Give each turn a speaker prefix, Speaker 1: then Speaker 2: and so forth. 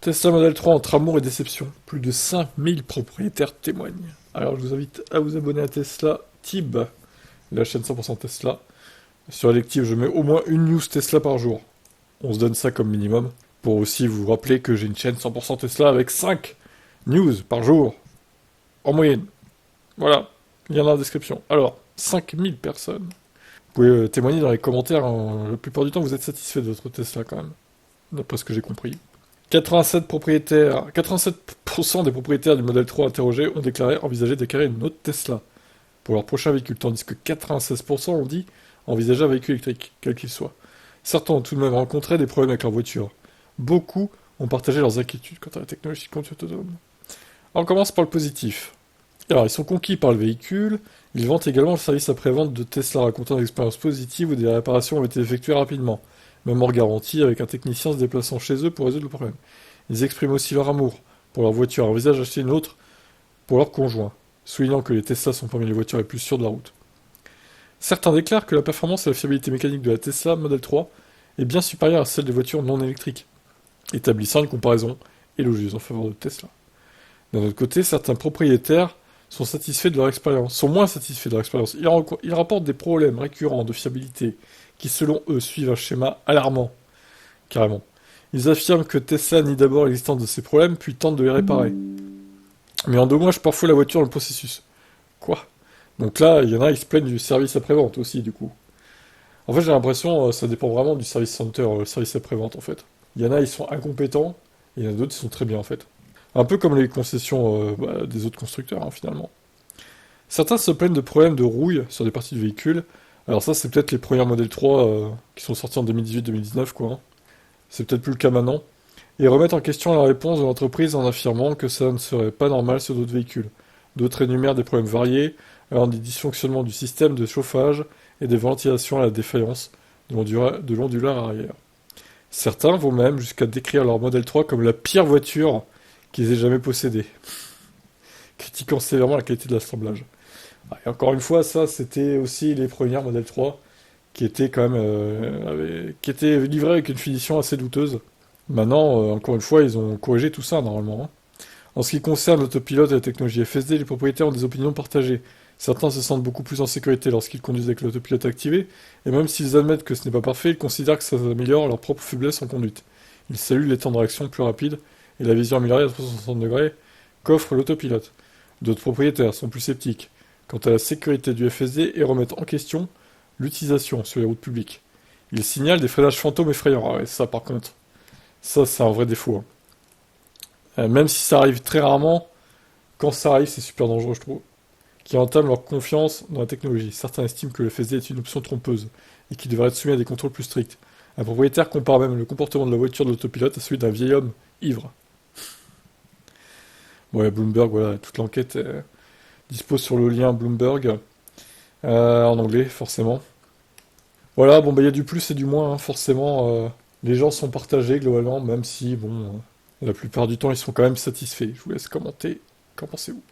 Speaker 1: Tesla Model 3 entre amour et déception. Plus de 5000 propriétaires témoignent. Alors je vous invite à vous abonner à Tesla Tib, la chaîne 100% Tesla. Sur l'élective, je mets au moins une news Tesla par jour. On se donne ça comme minimum. Pour aussi vous rappeler que j'ai une chaîne 100% Tesla avec 5 news par jour. En moyenne. Voilà. Il y en a dans la description. Alors, 5000 personnes. Vous pouvez témoigner dans les commentaires. La plupart du temps, vous êtes satisfait de votre Tesla quand même. D'après ce que j'ai compris. 87% des propriétaires du Model 3 interrogés ont déclaré envisager d'acquérir une autre Tesla pour leur prochain véhicule, tandis que 96% ont dit envisager un véhicule électrique, quel qu'il soit. Certains ont tout de même rencontré des problèmes avec leur voiture. Beaucoup ont partagé leurs inquiétudes quant à la technologie de conduite autonome. On commence par le positif. Alors, ils sont conquis par le véhicule, ils vantent également le service après-vente de Tesla racontant des expériences positives où des réparations ont été effectuées rapidement, même hors garantie, avec un technicien se déplaçant chez eux pour résoudre le problème. Ils expriment aussi leur amour pour leur voiture et envisagent d'acheter une autre pour leur conjoint, soulignant que les Tesla sont parmi les voitures les plus sûres de la route. Certains déclarent que la performance et la fiabilité mécanique de la Tesla Model 3 est bien supérieure à celle des voitures non électriques, établissant une comparaison élogieuse en faveur de Tesla. D'un autre côté, certains propriétaires sont moins satisfaits de leur expérience. Ils rapportent des problèmes récurrents de fiabilité qui, selon eux, suivent un schéma alarmant. Carrément. Ils affirment que Tesla nie d'abord l'existence de ces problèmes, puis tentent de les réparer. Mais endommage parfois la voiture dans le processus. Quoi? Donc là, il y en a, ils se plaignent du service après-vente aussi, du coup. En fait, j'ai l'impression, ça dépend vraiment du service center, le service après-vente, en fait. Il y en a, ils sont incompétents, et il y en a d'autres, ils sont très bien, en fait. Un peu comme les concessions des autres constructeurs, hein, finalement. Certains se plaignent de problèmes de rouille sur des parties du véhicule. Alors ça, c'est peut-être les premiers Model 3 qui sont sortis en 2018-2019, quoi. Hein. C'est peut-être plus le cas maintenant. Et remettent en question la réponse de l'entreprise en affirmant que ça ne serait pas normal sur d'autres véhicules. D'autres énumèrent des problèmes variés, allant des dysfonctionnements du système de chauffage et des ventilations à la défaillance de l'onduleur arrière. Certains vont même jusqu'à décrire leur Model 3 comme la pire voiture qu'ils aient jamais possédée, critiquant sévèrement la qualité de l'assemblage. Et encore une fois, ça, c'était aussi les premières Model 3 qui étaient quand même qui étaient livrées avec une finition assez douteuse. Maintenant, encore une fois, ils ont corrigé tout ça normalement. Hein. En ce qui concerne l'autopilote et la technologie FSD, les propriétaires ont des opinions partagées. Certains se sentent beaucoup plus en sécurité lorsqu'ils conduisent avec l'autopilote activé, et même s'ils admettent que ce n'est pas parfait, ils considèrent que ça améliore leur propre faiblesse en conduite. Ils saluent les temps de réaction plus rapides et la vision améliorée à 360 degrés qu'offre l'autopilote. D'autres propriétaires sont plus sceptiques quant à la sécurité du FSD et remettent en question l'utilisation sur les routes publiques. Ils signalent des freinages fantômes effrayants. Ah ouais, ça par contre, ça c'est un vrai défaut. Hein. Même si ça arrive très rarement, quand ça arrive c'est super dangereux je trouve. Qui entament leur confiance dans la technologie. Certains estiment que le FSD est une option trompeuse et qu'il devrait être soumis à des contrôles plus stricts. Un propriétaire compare même le comportement de la voiture de l'autopilote à celui d'un vieil homme ivre. Bon, et Bloomberg, voilà, toute l'enquête dispose sur le lien Bloomberg, en anglais, forcément. Voilà, bon, bah, il y a du plus et du moins, hein, forcément. Les gens sont partagés, globalement, même si, bon, la plupart du temps, ils sont quand même satisfaits. Je vous laisse commenter. Qu'en pensez-vous?